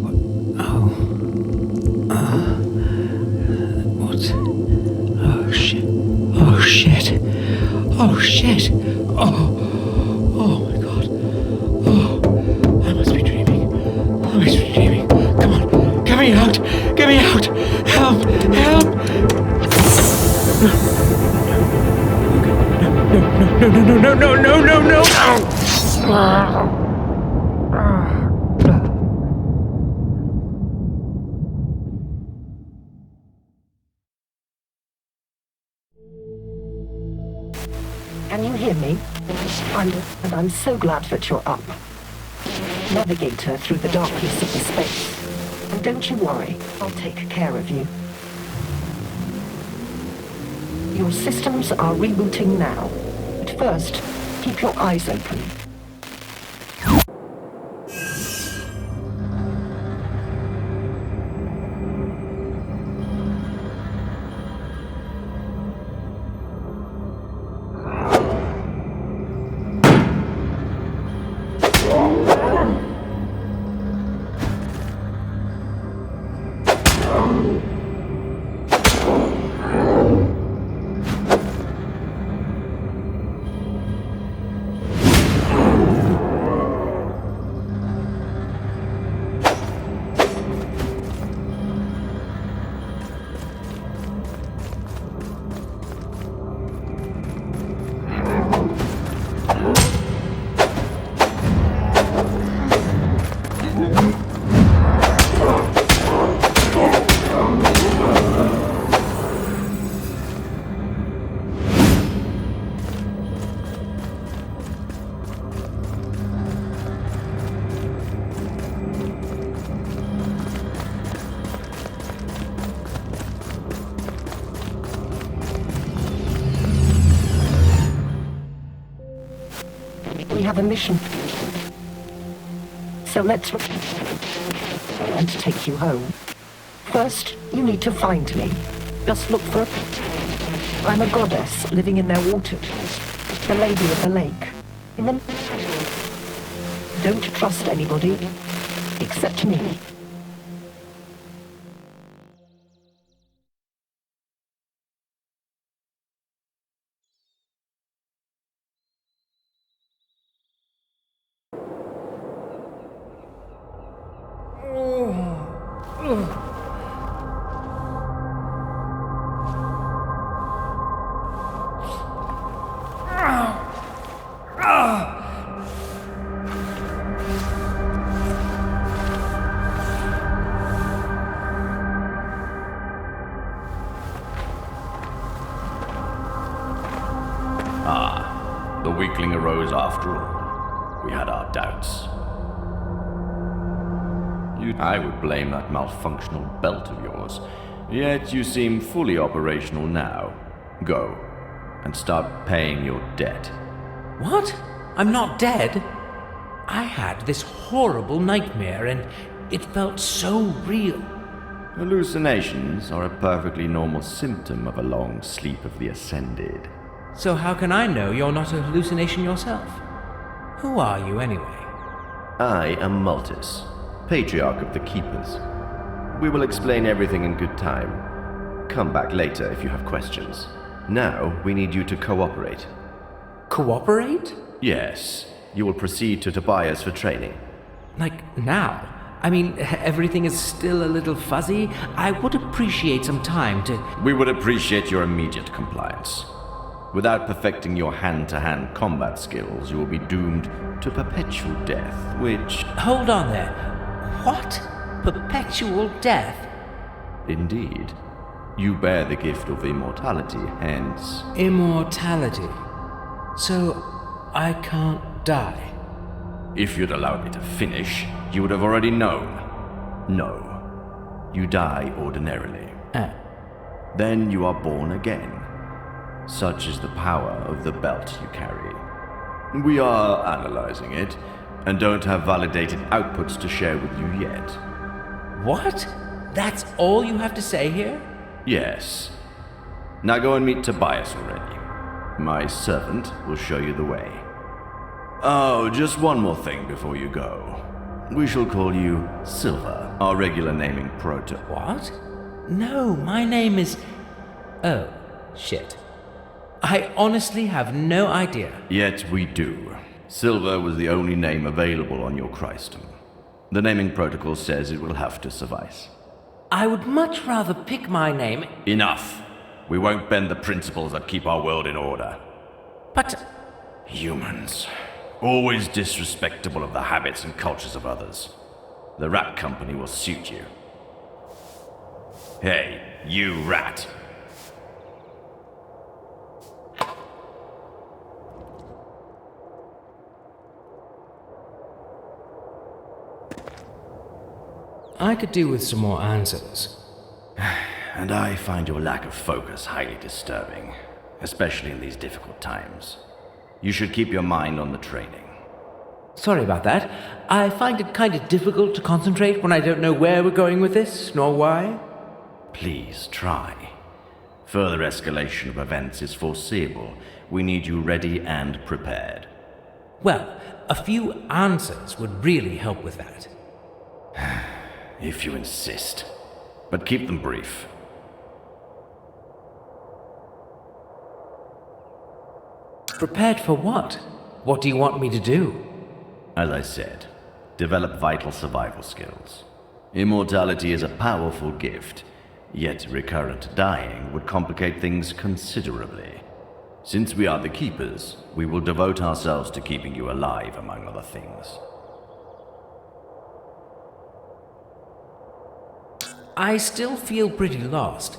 What? Oh. What? Oh, shit. Oh, shit. Oh, shit. Oh, my God. Oh, I must be dreaming. I must be dreaming. Come on. Get me out. Get me out. Help. Help. No. Can you hear me? I'm so glad that you're up. Navigator through the darkness of the space. And don't you worry, I'll take care of you. Your systems are rebooting now. But first, keep your eyes open. We have a mission. So let's and take you home. First, you need to find me. Just look for I'm a goddess living in their waters. The lady of the lake. Don't trust anybody except me. The weakling arose after all. We had our doubts. I would blame that malfunctional belt of yours. Yet you seem fully operational now. Go, and start paying your debt. What? I'm not dead? I had this horrible nightmare, and it felt so real. Hallucinations are a perfectly normal symptom of a long sleep of the Ascended. So how can I know you're not a hallucination yourself? Who are you, anyway? I am Multus, Patriarch of the Keepers. We will explain everything in good time. Come back later if you have questions. Now, we need you to cooperate. Cooperate? Yes. You will proceed to Tobias for training. Like now? I mean, everything is still a little fuzzy. I would appreciate some time to... We would appreciate your immediate compliance. Without perfecting your hand-to-hand combat skills, you will be doomed to perpetual death, which... Hold on there. What? Perpetual death? Indeed. You bear the gift of immortality, hence... Immortality. So, I can't die. If you'd allowed me to finish, you would have already known. No. You die ordinarily. Then you are born again. Such is the power of the belt you carry. We are analyzing it, and don't have validated outputs to share with you yet. What? That's all you have to say here? Yes. Now go and meet Tobias already. My servant will show you the way. Oh, just one more thing before you go. We shall call you Silver, our regular naming proto. What? No, my name is... Oh, shit. I honestly have no idea. Yet we do. Silver was the only name available on your Christum. The naming protocol says it will have to suffice. I would much rather pick my name... Enough! We won't bend the principles that keep our world in order. But... Humans. Always disrespectful of the habits and cultures of others. The rat company will suit you. Hey, you rat! I could do with some more answers. And I find your lack of focus highly disturbing, especially in these difficult times. You should keep your mind on the training. Sorry about that. I find it kind of difficult to concentrate when I don't know where we're going with this, nor why. Please try. Further escalation of events is foreseeable. We need you ready and prepared. Well, a few answers would really help with that. If you insist. But keep them brief. Prepared for what? What do you want me to do? As I said, develop vital survival skills. Immortality is a powerful gift, yet recurrent dying would complicate things considerably. Since we are the keepers, we will devote ourselves to keeping you alive, among other things. I still feel pretty lost.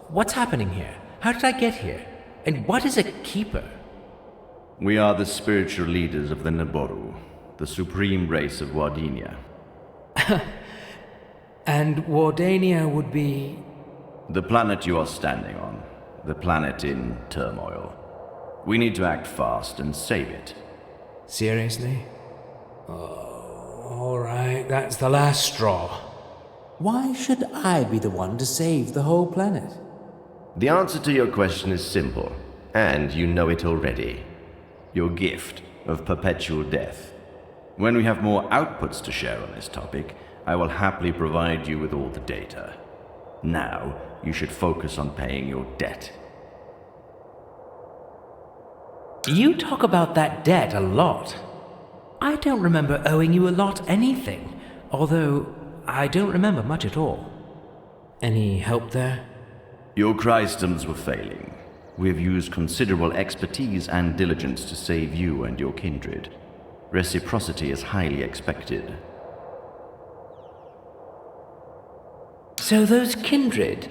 What's happening here? How did I get here? And what is a keeper? We are the spiritual leaders of the Naboru, the supreme race of Wardenia. And Wardenia would be... The planet you are standing on. The planet in turmoil. We need to act fast and save it. Seriously? Oh, alright, that's the last straw. Why should I be the one to save the whole planet? The answer to your question is simple, and you know it already. Your gift of perpetual death. When we have more outputs to share on this topic, I will happily provide you with all the data. Now, you should focus on paying your debt. You talk about that debt a lot. I don't remember owing you a lot anything, although I don't remember much at all. Any help there? Your Christums were failing. We have used considerable expertise and diligence to save you and your kindred. Reciprocity is highly expected. So those kindred...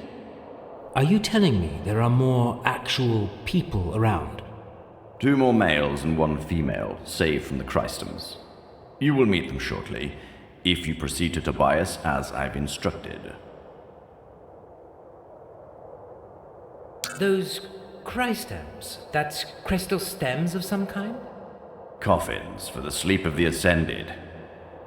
Are you telling me there are more actual people around? 2 more males and 1 female, saved from the Christums. You will meet them shortly, if you proceed to Tobias as I've instructed. Those Christums, that's crystal stems of some kind? Coffins for the sleep of the Ascended.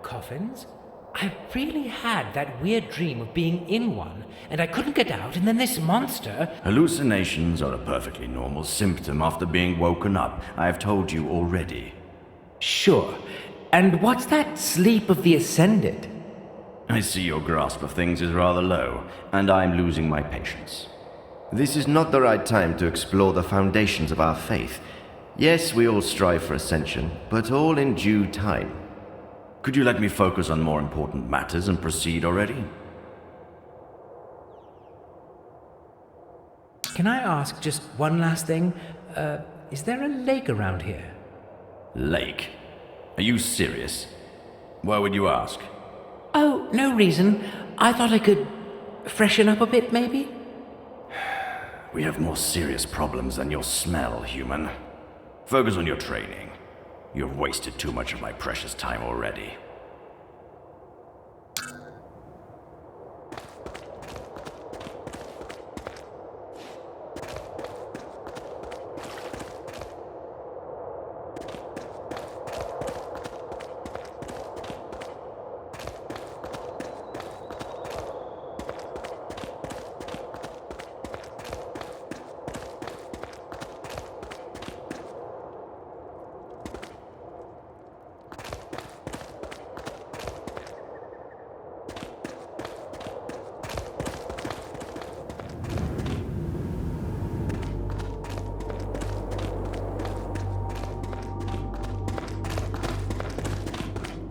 Coffins? I really had that weird dream of being in one, and I couldn't get out, and then this monster... Hallucinations are a perfectly normal symptom after being woken up. I have told you already. Sure. And what's that sleep of the Ascended? I see your grasp of things is rather low, and I'm losing my patience. This is not the right time to explore the foundations of our faith. Yes, we all strive for ascension, but all in due time. Could you let me focus on more important matters and proceed already? Can I ask just one last thing? Is there a lake around here? Lake? Are you serious? Why would you ask? Oh, no reason. I thought I could freshen up a bit, maybe? We have more serious problems than your smell, human. Focus on your training. You have wasted too much of my precious time already.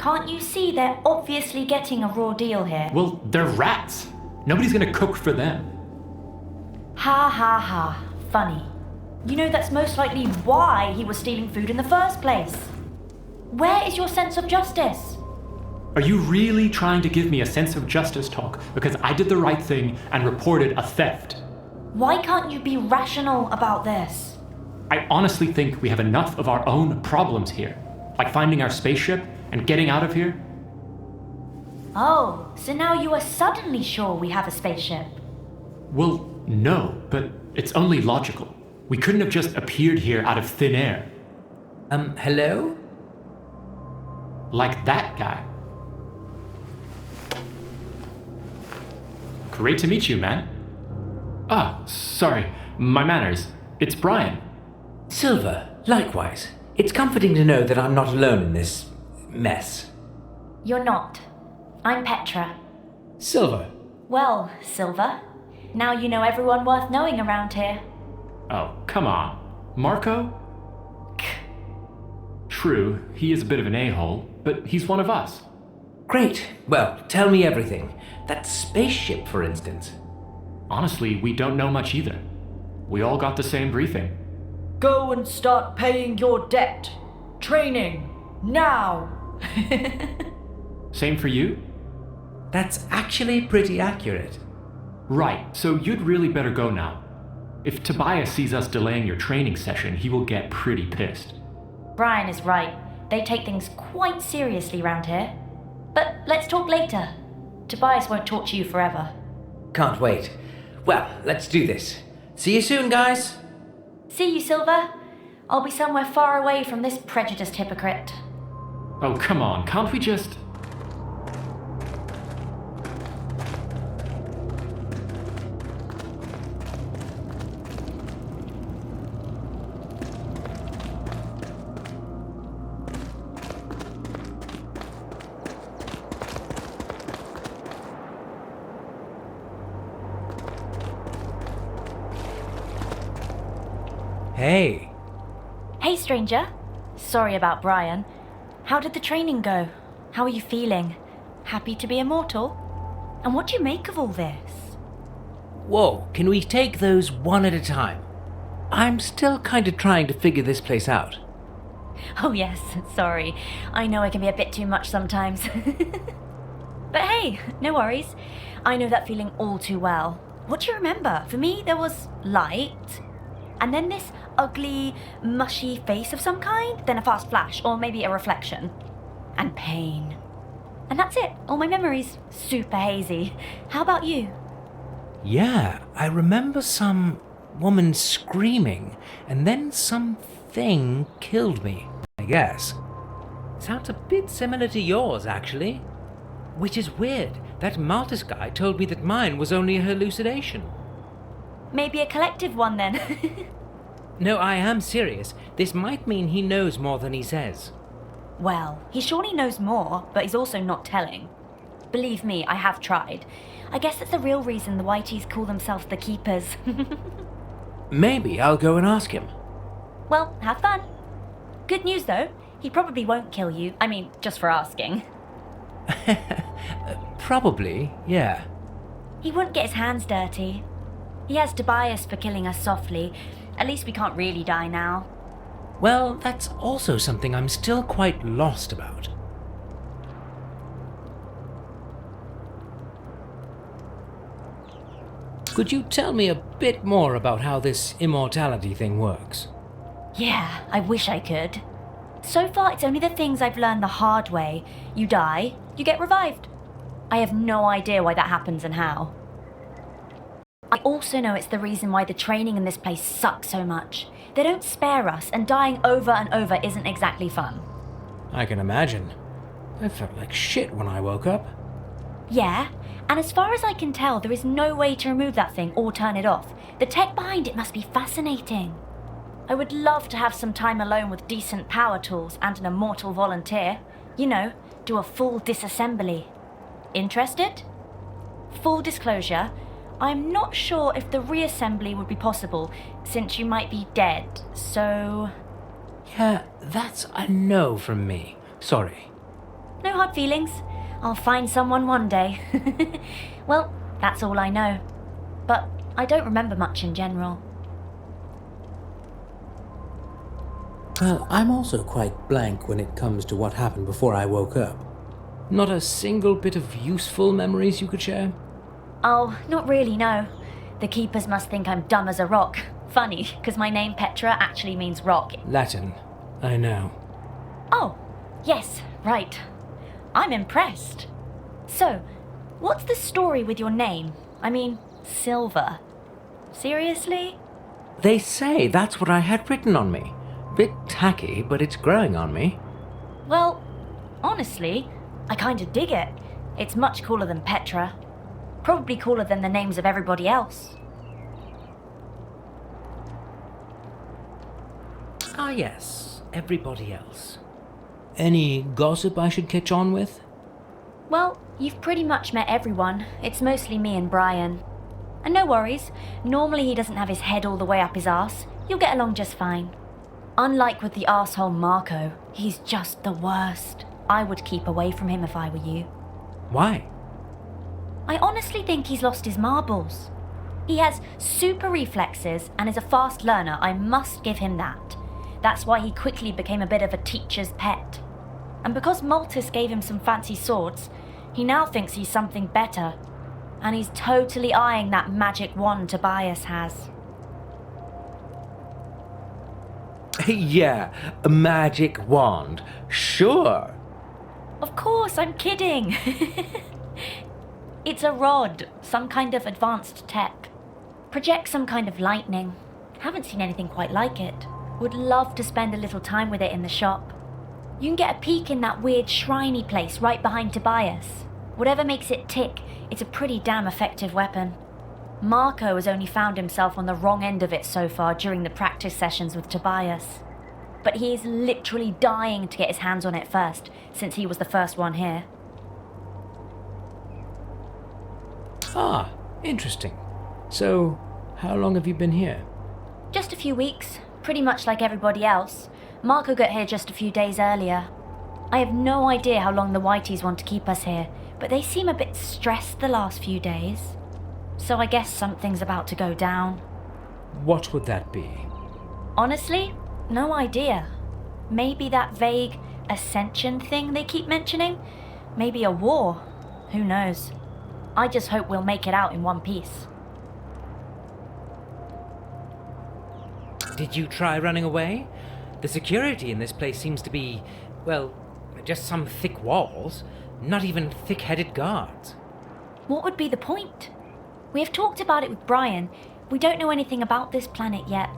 Can't you see they're obviously getting a raw deal here? Well, they're rats. Nobody's gonna cook for them. Ha ha ha. Funny. You know that's most likely why he was stealing food in the first place. Where is your sense of justice? Are you really trying to give me a sense of justice talk because I did the right thing and reported a theft? Why can't you be rational about this? I honestly think we have enough of our own problems here, like finding our spaceship and getting out of here. Oh, so now you are suddenly sure we have a spaceship? Well, no, but it's only logical. We couldn't have just appeared here out of thin air. Hello? Like that guy. Great to meet you, man. Ah, sorry, my manners. It's Brian. Silver, likewise. It's comforting to know that I'm not alone in this mess. You're not. I'm Petra. Silver. Well, Silver, now you know everyone worth knowing around here. Oh, come on. Marco? True, he is a bit of an a-hole, but he's one of us. Great. Well, tell me everything. That spaceship, for instance. Honestly, we don't know much either. We all got the same briefing. Go and start paying your debt. Training. Now. Same for you? That's actually pretty accurate. Right, so you'd really better go now. If Tobias sees us delaying your training session, he will get pretty pissed. Brian is right. They take things quite seriously round here. But let's talk later. Tobias won't talk to you forever. Can't wait. Well, let's do this. See you soon, guys. See you, Silver. I'll be somewhere far away from this prejudiced hypocrite. Oh, come on, can't we just... Hey. Hey, stranger. Sorry about Brian. How did the training go? How are you feeling? Happy to be immortal? And what do you make of all this? Whoa, can we take those one at a time? I'm still kind of trying to figure this place out. Oh yes, sorry. I know I can be a bit too much sometimes. But hey, no worries. I know that feeling all too well. What do you remember? For me, there was light, and then this ugly, mushy face of some kind, then a fast flash, or maybe a reflection. And pain. And that's it. All my memories. Super hazy. How about you? Yeah, I remember some woman screaming, and then something killed me, I guess. Sounds a bit similar to yours, actually. Which is weird. That Maltus guy told me that mine was only a hallucination. Maybe a collective one then. No, I am serious. This might mean he knows more than he says. Well, he surely knows more, but he's also not telling. Believe me, I have tried. I guess that's the real reason the Whiteys call themselves the Keepers. Maybe I'll go and ask him. Well, have fun. Good news though, he probably won't kill you. I mean, just for asking. Probably, yeah. He wouldn't get his hands dirty. He has Tobias for killing us softly. At least we can't really die now. Well, that's also something I'm still quite lost about. Could you tell me a bit more about how this immortality thing works? Yeah, I wish I could. So far, it's only the things I've learned the hard way. You die, you get revived. I have no idea why that happens and how. I also know it's the reason why the training in this place sucks so much. They don't spare us, and dying over and over isn't exactly fun. I can imagine. I felt like shit when I woke up. Yeah, and as far as I can tell, there is no way to remove that thing or turn it off. The tech behind it must be fascinating. I would love to have some time alone with decent power tools and an immortal volunteer. You know, do a full disassembly. Interested? Full disclosure, I'm not sure if the reassembly would be possible, since you might be dead, so... Yeah, that's a no from me. Sorry. no hard feelings. I'll find someone one day. Well, that's all I know. But I don't remember much in general. Well, I'm also quite blank when it comes to what happened before I woke up. Not a single bit of useful memories you could share? Oh, not really, no. The keepers must think I'm dumb as a rock. Funny, because my name Petra actually means rock. Latin, I know. Oh, yes, right. I'm impressed. So, what's the story with your name? I mean, Silver. Seriously? They say that's what I had written on me. Bit tacky, but it's growing on me. Well, honestly, I kinda dig it. It's much cooler than Petra. Probably cooler than the names of everybody else. Ah yes, everybody else. Any gossip I should catch on with? Well, you've pretty much met everyone. It's mostly me and Brian. And no worries, normally he doesn't have his head all the way up his arse. You'll get along just fine. Unlike with the arsehole Marco, he's just the worst. I would keep away from him if I were you. Why? I honestly think he's lost his marbles. He has super reflexes and is a fast learner, I must give him that. That's why he quickly became a bit of a teacher's pet. And because Maltus gave him some fancy swords, he now thinks he's something better. And he's totally eyeing that magic wand Tobias has. Yeah, a magic wand. Sure. Of course, I'm kidding. It's a rod, some kind of advanced tech. Projects some kind of lightning. Haven't seen anything quite like it. Would love to spend a little time with it in the shop. You can get a peek in that weird shriny place right behind Tobias. Whatever makes it tick, it's a pretty damn effective weapon. Marco has only found himself on the wrong end of it so far during the practice sessions with Tobias. But he is literally dying to get his hands on it first, since he was the first one here. Ah, interesting. So, how long have you been here? Just a few weeks, pretty much like everybody else. Marco got here just a few days earlier. I have no idea how long the Whiteys want to keep us here, but they seem a bit stressed the last few days. So I guess something's about to go down. What would that be? Honestly, no idea. Maybe that vague ascension thing they keep mentioning? Maybe a war? Who knows? I just hope we'll make it out in one piece. Did you try running away? The security in this place seems to be, well, just some thick walls, not even thick-headed guards. What would be the point? We have talked about it with Brian. We don't know anything about this planet yet.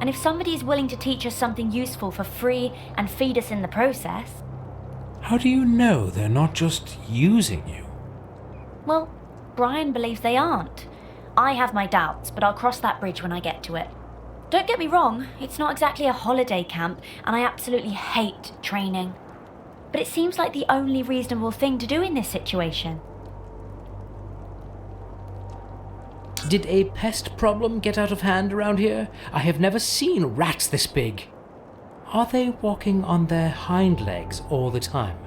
And if somebody is willing to teach us something useful for free and feed us in the process... How do you know they're not just using you? Well, Brian believes they aren't. I have my doubts, but I'll cross that bridge when I get to it. Don't get me wrong, it's not exactly a holiday camp, and I absolutely hate training. But it seems like the only reasonable thing to do in this situation. Did a pest problem get out of hand around here? I have never seen rats this big. Are they walking on their hind legs all the time?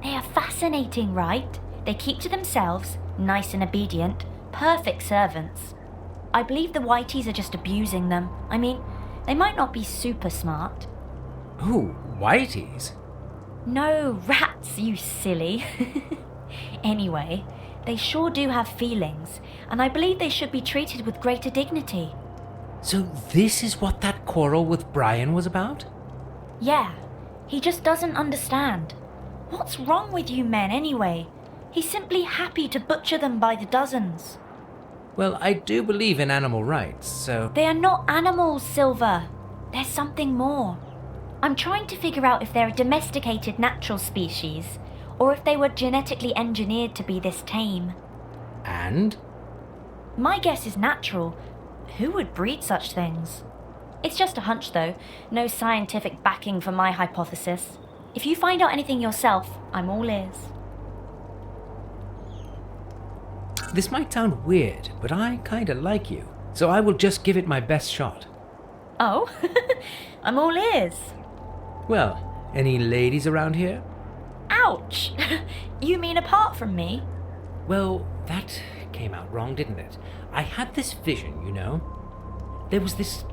They are fascinating, right? They keep to themselves, nice and obedient, perfect servants. I believe the Whiteys are just abusing them. I mean, they might not be super smart. Ooh, Whiteys? No, rats, you silly. Anyway, they sure do have feelings, and I believe they should be treated with greater dignity. So this is what that quarrel with Brian was about? Yeah, he just doesn't understand. What's wrong with you men anyway? He's simply happy to butcher them by the dozens. Well, I do believe in animal rights, so... They are not animals, Silver. There's something more. I'm trying to figure out if they're a domesticated natural species, or if they were genetically engineered to be this tame. And? My guess is natural. Who would breed such things? It's just a hunch, though. No scientific backing for my hypothesis. If you find out anything yourself, I'm all ears. This might sound weird, but I kinda like you, so I will just give it my best shot. Oh? I'm all ears. Well, any ladies around here? Ow! Ouch! You mean apart from me? Well, that came out wrong, didn't it? I had this vision, you know. There was this,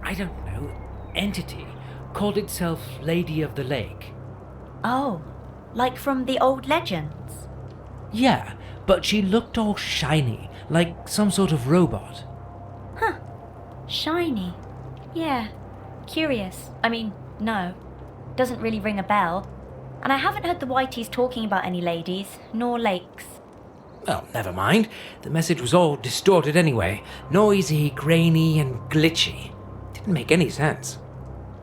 I don't know, entity, called itself Lady of the Lake. Oh, like from the old legends? Yeah, but she looked all shiny, like some sort of robot. Huh. Shiny. Yeah. Curious. I mean, no. Doesn't really ring a bell. And I haven't heard the Whiteys talking about any ladies, nor lakes. Well, never mind. The message was all distorted anyway. Noisy, grainy, and glitchy. Didn't make any sense.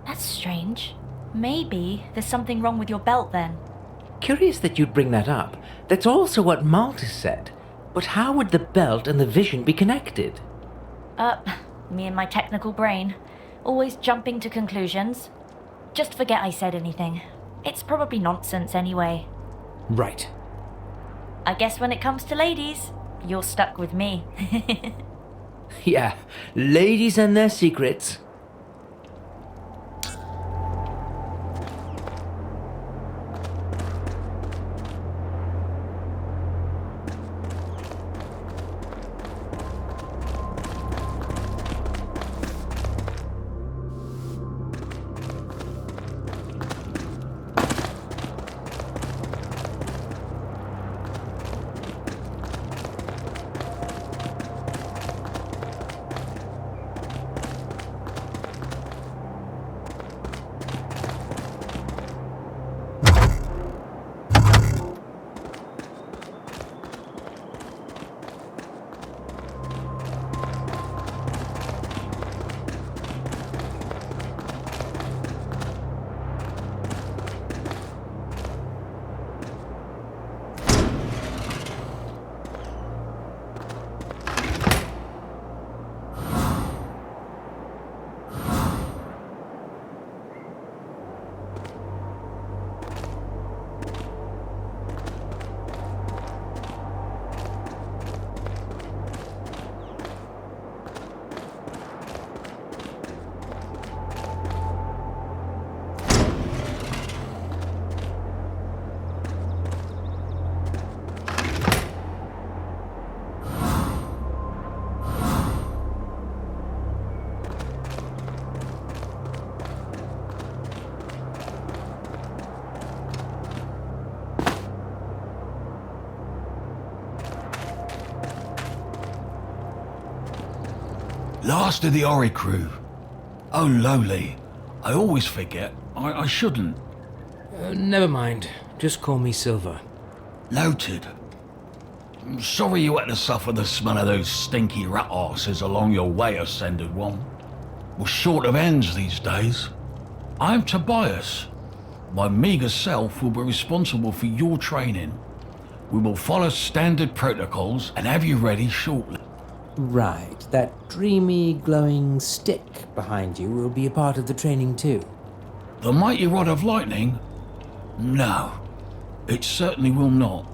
That's strange. Maybe there's something wrong with your belt then. Curious that you'd bring that up. That's also what Maltus said. But how would the belt and the vision be connected? Me and my technical brain. Always jumping to conclusions. Just forget I said anything. It's probably nonsense anyway. Right. I guess when it comes to ladies, you're stuck with me. Yeah, ladies and their secrets. Last of the Oricru. Oh, lowly. I always forget. I shouldn't. Never mind. Just call me Silver. Noted. I'm sorry you had to suffer the smell of those stinky rat arses along your way, Ascended One. We're short of ends these days. I'm Tobias. My meagre self will be responsible for your training. We will follow standard protocols and have you ready shortly. Right. That dreamy, glowing stick behind you will be a part of the training too. The mighty rod of lightning? No, it certainly will not.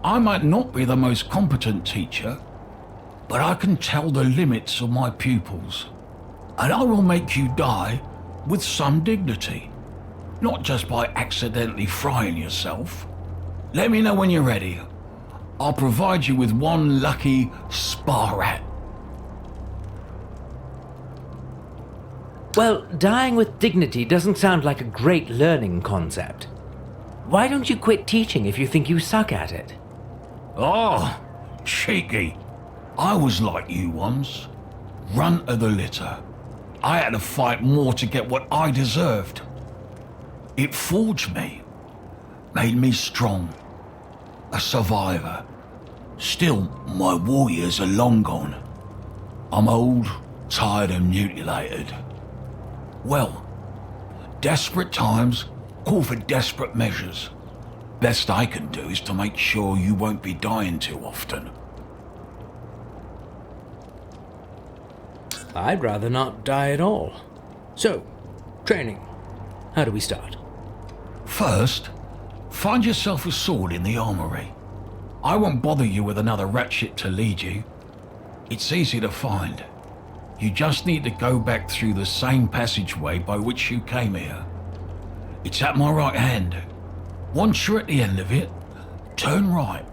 I might not be the most competent teacher, but I can tell the limits of my pupils. And I will make you die with some dignity, not just by accidentally frying yourself. Let me know when you're ready. I'll provide you with one lucky spar rat. Well, dying with dignity doesn't sound like a great learning concept. Why don't you quit teaching if you think you suck at it? Oh, cheeky. I was like you once. Runt of the litter. I had to fight more to get what I deserved. It forged me. Made me strong. A survivor. Still, my warriors are long gone. I'm old, tired and mutilated. Well, desperate times call for desperate measures. Best I can do is to make sure you won't be dying too often. I'd rather not die at all. So, training. How do we start? First, find yourself a sword in the armory. I won't bother you with another ratchet to lead you. It's easy to find. You just need to go back through the same passageway by which you came here. It's at my right hand. Once you're at the end of it, turn right.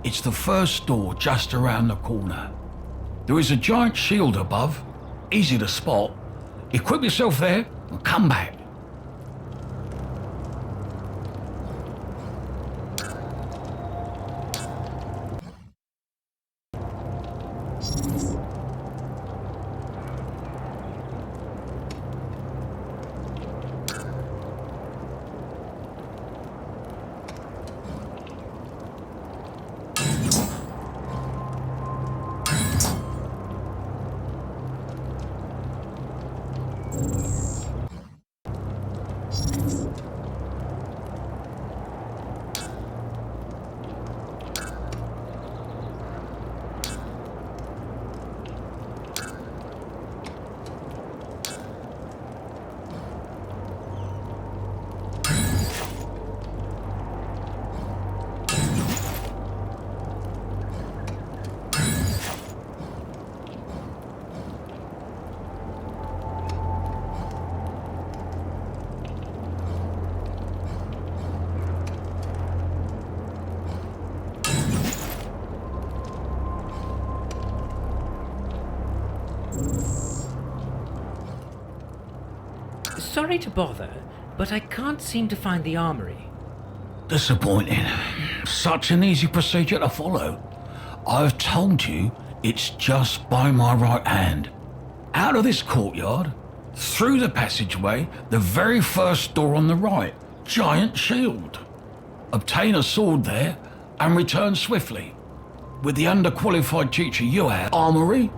It's the first door just around the corner. There is a giant shield above, easy to spot. Equip yourself there and come back. Sorry to bother, but I can't seem to find the armory. Disappointing. Such an easy procedure to follow. I've told you it's just by my right hand. Out of this courtyard, through the passageway, the very first door on the right. Giant shield. Obtain a sword there and return swiftly. With the underqualified teacher you have, armory.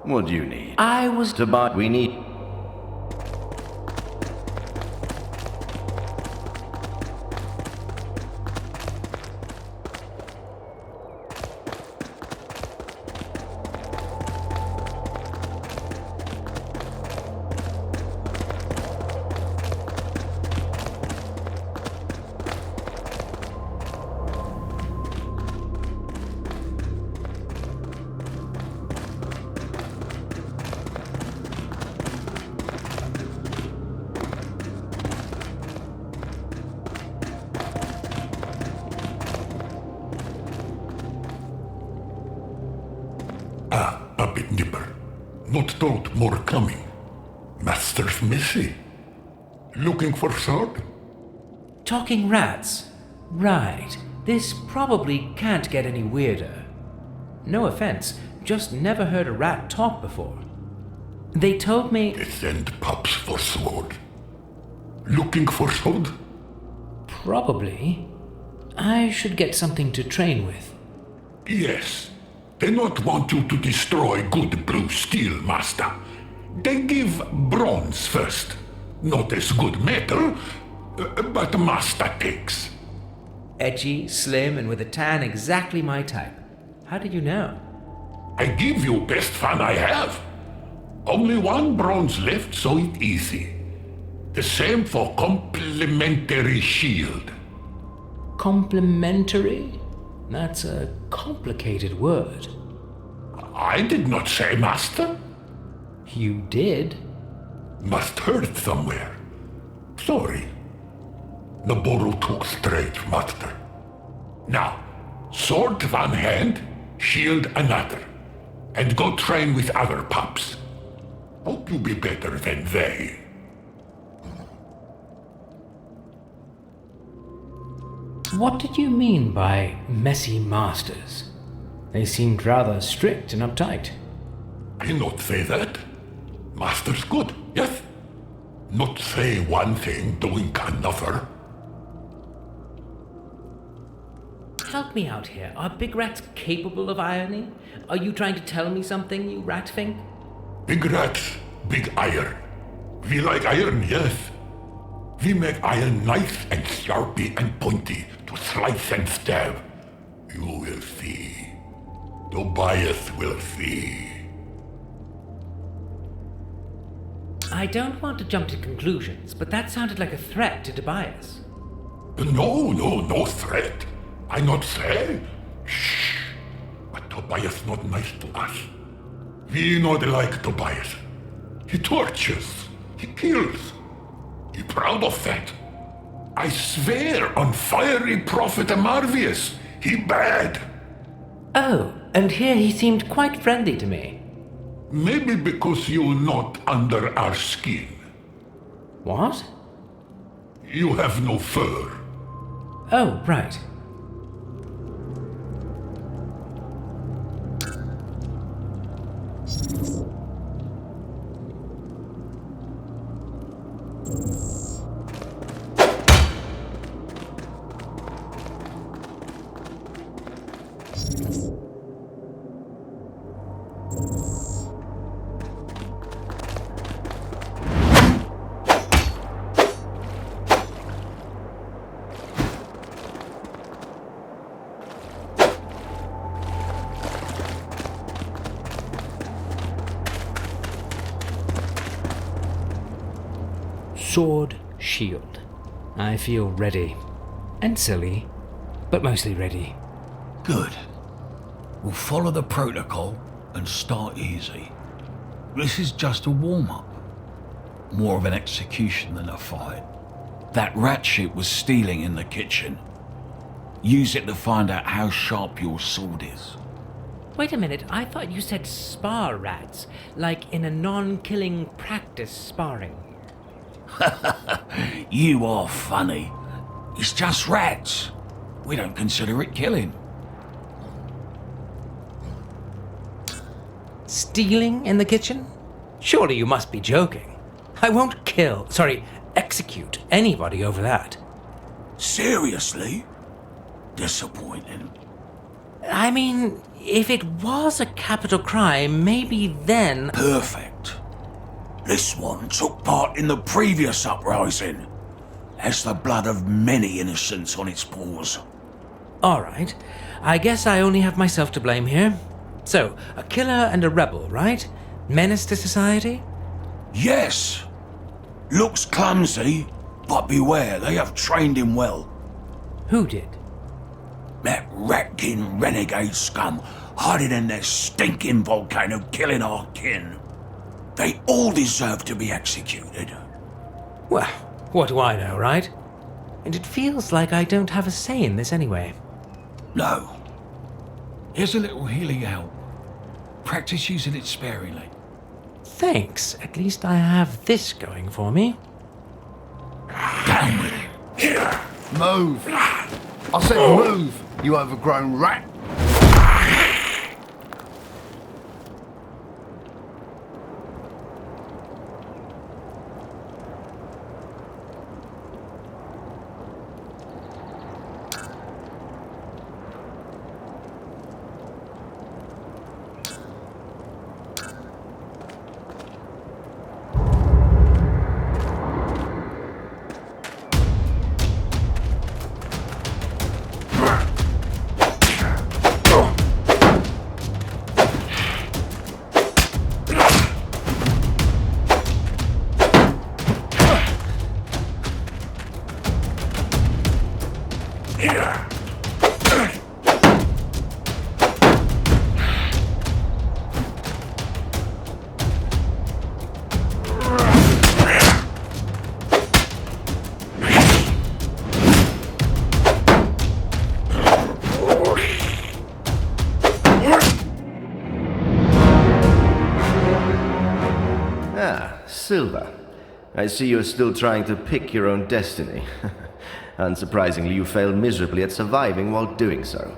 What do you need? I was... To buy... We need... Not told more coming. Master's missy. Looking for sword? Talking rats? Right. This probably can't get any weirder. No offense, just never heard a rat talk before. They told me... They send pups for sword. Looking for sword? Probably. I should get something to train with. Yes. They not want you to destroy good blue steel, master. They give bronze first. Not as good metal, but master takes. Edgy, slim, and with a tan exactly my type. How did you know? I give you best fun I have. Only one bronze left, so it easy. The same for complimentary shield. Complimentary? That's a complicated word. I did not say, master. You did? Must heard it somewhere. Sorry. Naboru took straight, master. Now, sword one hand, shield another. And go train with other pups. Hope you be better than they. What did you mean by messy masters? They seemed rather strict and uptight. I not say that. Master's good, yes? Not say one thing, doing another. Help me out here. Are big rats capable of ironing? Are you trying to tell me something, you rat thing? Big rats, big iron. We like iron, yes. We make iron nice and sharpy and pointy to slice and stab. You will see. Tobias will see. I don't want to jump to conclusions, but that sounded like a threat to Tobias. No threat. I not say. Shh. But Tobias not nice to us. We not like Tobias. He tortures. He kills. He proud of that. I swear on fiery Prophet Marvius, he bad. Oh, and here he seemed quite friendly to me. Maybe because you not under our skin. What? You have no fur. Oh, right. Sword, shield. I feel ready. And silly, but mostly ready. Good. We'll follow the protocol and start easy. This is just a warm-up. More of an execution than a fight. That rat shit was stealing in the kitchen. Use it to find out how sharp your sword is. Wait a minute, I thought you said spar rats, like in a non-killing practice sparring. You are funny. It's just rats. We don't consider it killing. Stealing in the kitchen? Surely you must be joking. I won't execute anybody over that. Seriously? Disappointing. I mean, if it was a capital crime, maybe then... Perfect. This one took part in the previous uprising. Has the blood of many innocents on its paws. All right. I guess I only have myself to blame here. So, a killer and a rebel, right? Menace to society? Yes. Looks clumsy, but beware, they have trained him well. Who did? That rat-kin renegade scum hiding in their stinking volcano killing our kin. They all deserve to be executed. Well, what do I know, right? And it feels like I don't have a say in this anyway. No. Here's a little healing help. Practice using it sparingly. Thanks. At least I have this going for me. Down with it. Move! I said move, you overgrown rat! Silver. I see you're still trying to pick your own destiny. Unsurprisingly, you failed miserably at surviving while doing so.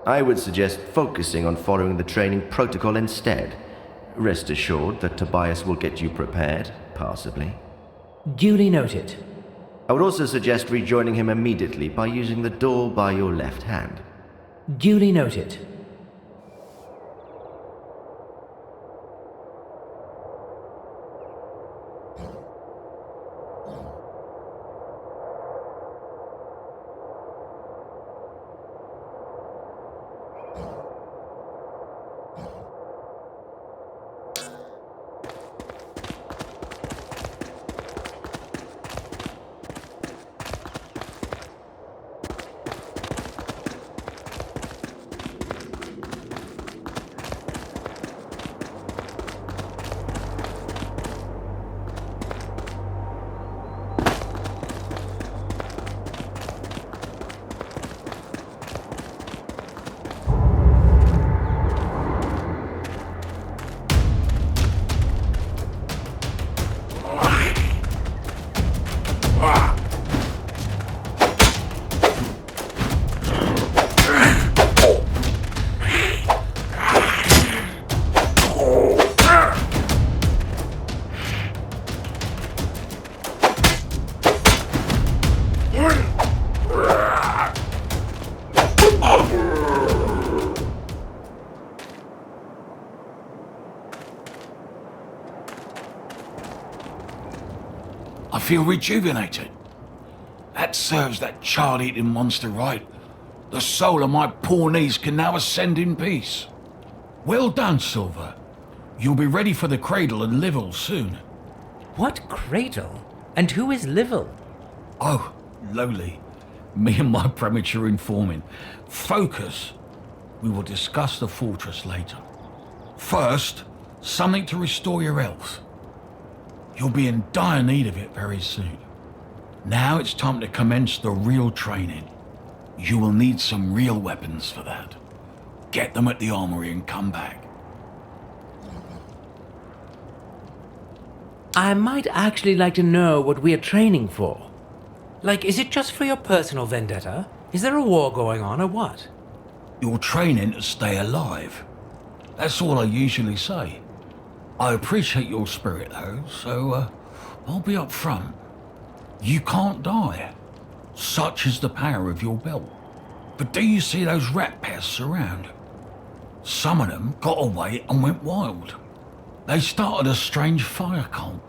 I would suggest focusing on following the training protocol instead. Rest assured that Tobias will get you prepared, passably. Duly noted. I would also suggest rejoining him immediately by using the door by your left hand. Duly noted. I feel rejuvenated. That serves that child-eating monster right. The soul of my poor niece can now ascend in peace. Well done, Silver. You'll be ready for the cradle and Livel soon. What cradle? And who is Livel? Oh, lowly. Me and my premature informing. Focus. We will discuss the fortress later. First, something to restore your health. You'll be in dire need of it very soon. Now it's time to commence the real training. You will need some real weapons for that. Get them at the armory and come back. I might actually like to know what we are training for. Like, is it just for your personal vendetta? Is there a war going on or what? You're training to stay alive. That's all I usually say. I appreciate your spirit though, so I'll be up front. You can't die. Such is the power of your belt. But do you see those rat pests around? Some of them got away and went wild. They started a strange fire cult.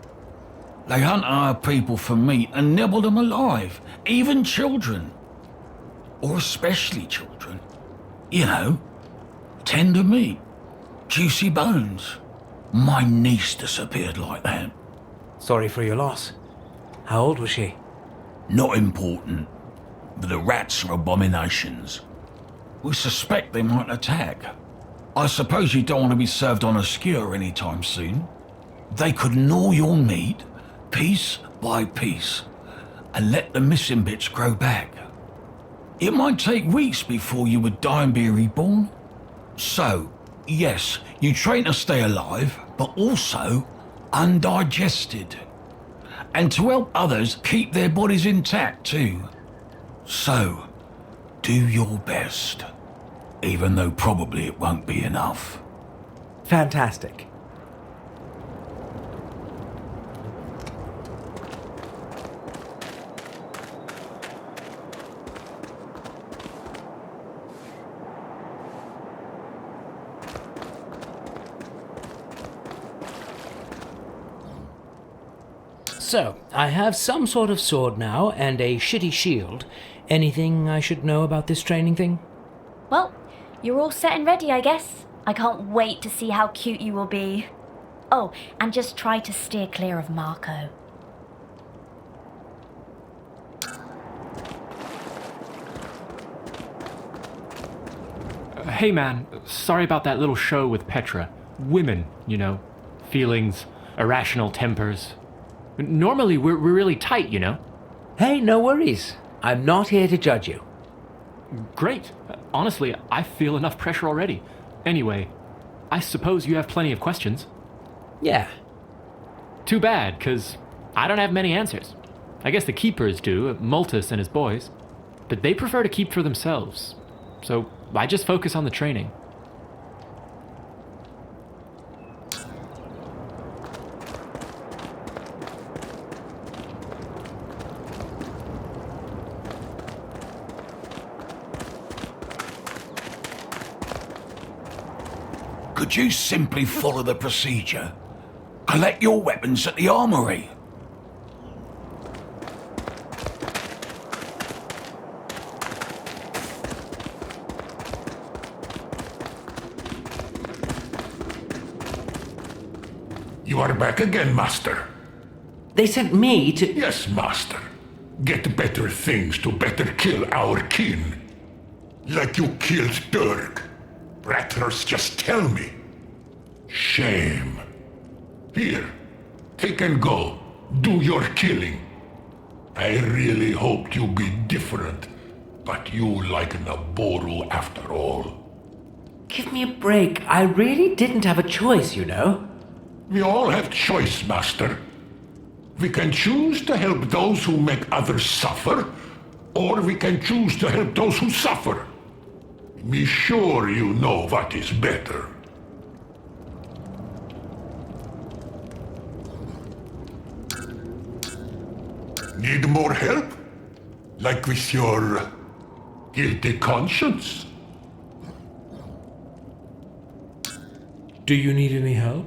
They hunt our people for meat and nibble them alive, even children. Or especially children. You know, tender meat, juicy bones. My niece disappeared like that. Sorry for your loss. How old was she? Not important, but the rats are abominations. We suspect they might attack. I suppose you don't want to be served on a skewer anytime soon. They could gnaw your meat, piece by piece, and let the missing bits grow back. It might take weeks before you would die and be reborn. So, yes, you train to stay alive, but also undigested, and to help others keep their bodies intact too. So, do your best, even though probably it won't be enough. Fantastic. So, I have some sort of sword now and a shitty shield. Anything I should know about this training thing? Well, you're all set and ready, I guess. I can't wait to see how cute you will be. Oh, and just try to steer clear of Marco. Hey man, sorry about that little show with Petra. Women, you know. Feelings, irrational tempers. Normally we're really tight, you know. Hey, no worries. I'm not here to judge you. Great. Honestly, I feel enough pressure already. Anyway, I suppose you have plenty of questions. Yeah. Too bad, 'cause I don't have many answers. I guess the keepers do, Multus and his boys. But they prefer to keep for themselves. So I just focus on the training. Could you simply follow the procedure? Collect your weapons at the armory. You are back again, Master. They sent me to... Yes, Master. Get better things to better kill our kin. Like you killed Dirk. Rattlers just tell me. Shame. Here, take and go. Do your killing. I really hoped you'd be different, but you like Naboru after all. Give me a break. I really didn't have a choice, you know. We all have choice, Master. We can choose to help those who make others suffer, or we can choose to help those who suffer. Be sure you know what is better. Need more help? Like with your guilty conscience? Do you need any help?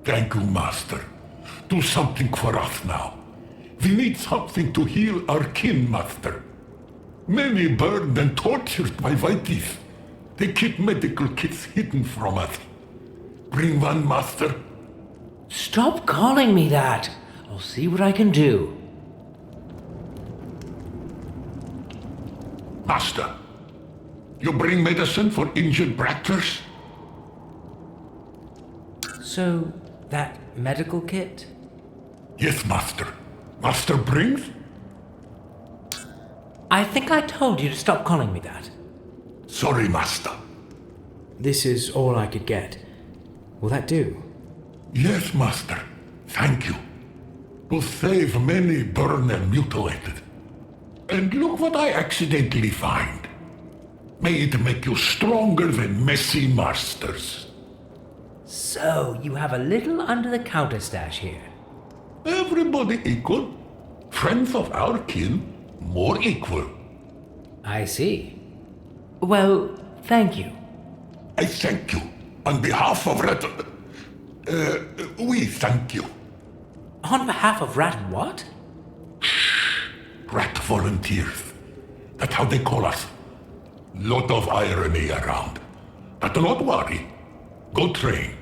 Thank you, Master. Do something for us now. We need something to heal our kin, Master. Many burned and tortured by Whiteys. They keep medical kits hidden from us. Bring one, Master. Stop calling me that. I'll see what I can do. Master, you bring medicine for injured Brattlers? So, that medical kit? Yes, Master. Master brings? I think I told you to stop calling me that. Sorry, Master. This is all I could get. Will that do? Yes, Master. Thank you. Will save many burned and mutilated. And look what I accidentally find. May it make you stronger than messy masters. So, you have a little under-the-counter stash here. Everybody equal. Friends of our kin, more equal. I see. Well, thank you. I thank you. On behalf of we thank you. On behalf of Rat what? Rat volunteers. That's how they call us. Lot of irony around. But don't worry. Go train.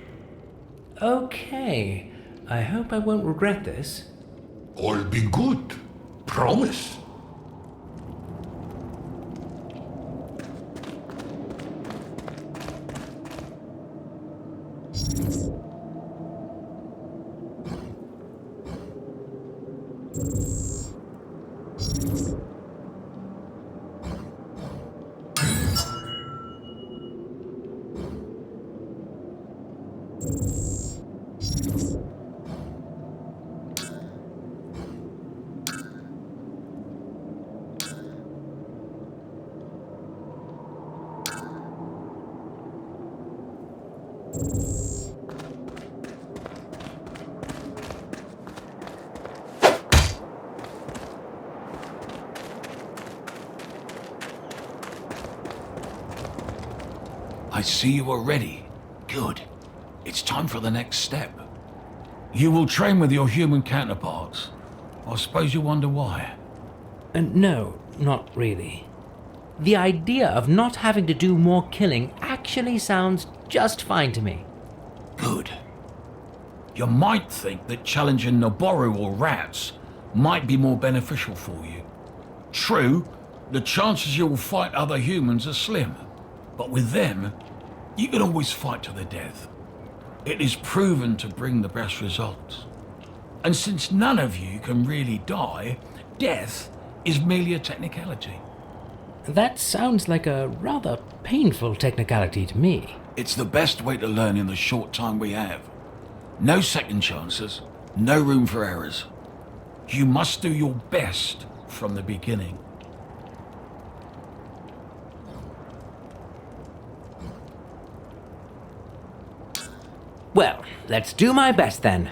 Okay. I hope I won't regret this. All be good. Promise. I see you are ready. Good. It's time for the next step. You will train with your human counterparts. I suppose you wonder why. No, not really. The idea of not having to do more killing actually sounds just fine to me. Good. You might think that challenging Noboru or rats might be more beneficial for you. True, the chances you will fight other humans are slim, but with them, you can always fight to the death. It is proven to bring the best results. And since none of you can really die, death is merely a technicality. That sounds like a rather painful technicality to me. It's the best way to learn in the short time we have. No second chances, no room for errors. You must do your best from the beginning. Well, let's do my best then.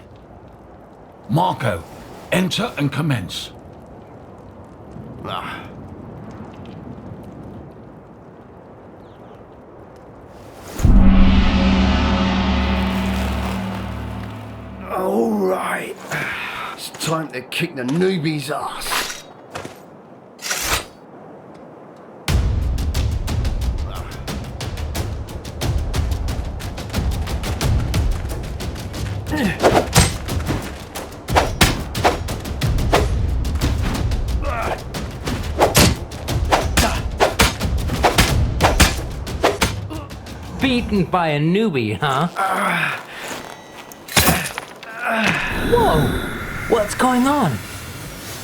Marco, enter and commence. All right. It's time to kick the newbie's ass. Beaten by a newbie, huh? Whoa! What's going on?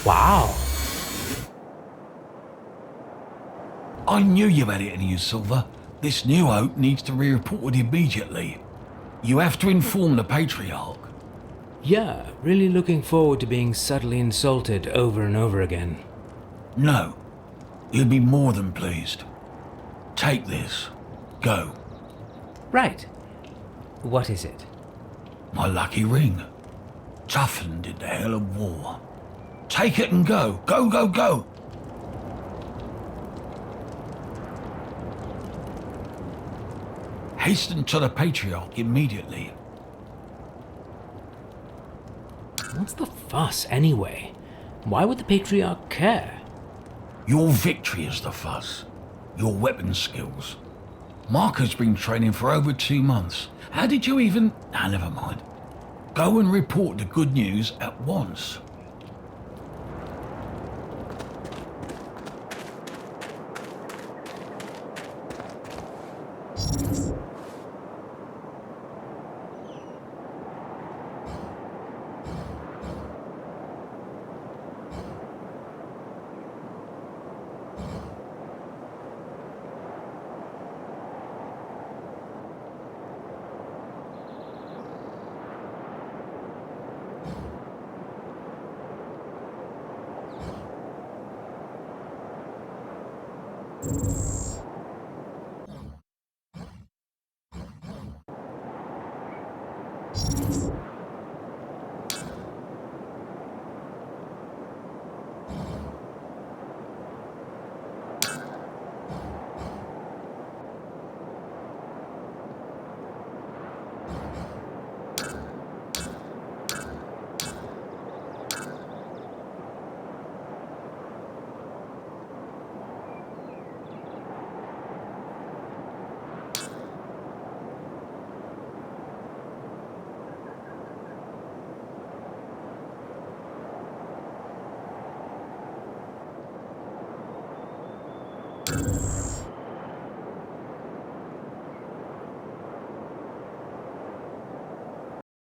Wow. I knew you had it in you, Silver. This new oak needs to be reported immediately. You have to inform the Patriarch. Yeah, really looking forward to being subtly insulted over and over again. No, he'll be more than pleased. Take this. Go. Right. What is it? My lucky ring. Toughened in the hell of war. Take it and go. Go, go, go. Hasten to the Patriarch immediately. What's the fuss, anyway? Why would the Patriarch care? Your victory is the fuss. Your weapon skills. Marco's been training for over 2 months. How did you even... Ah, never mind. Go and report the good news at once.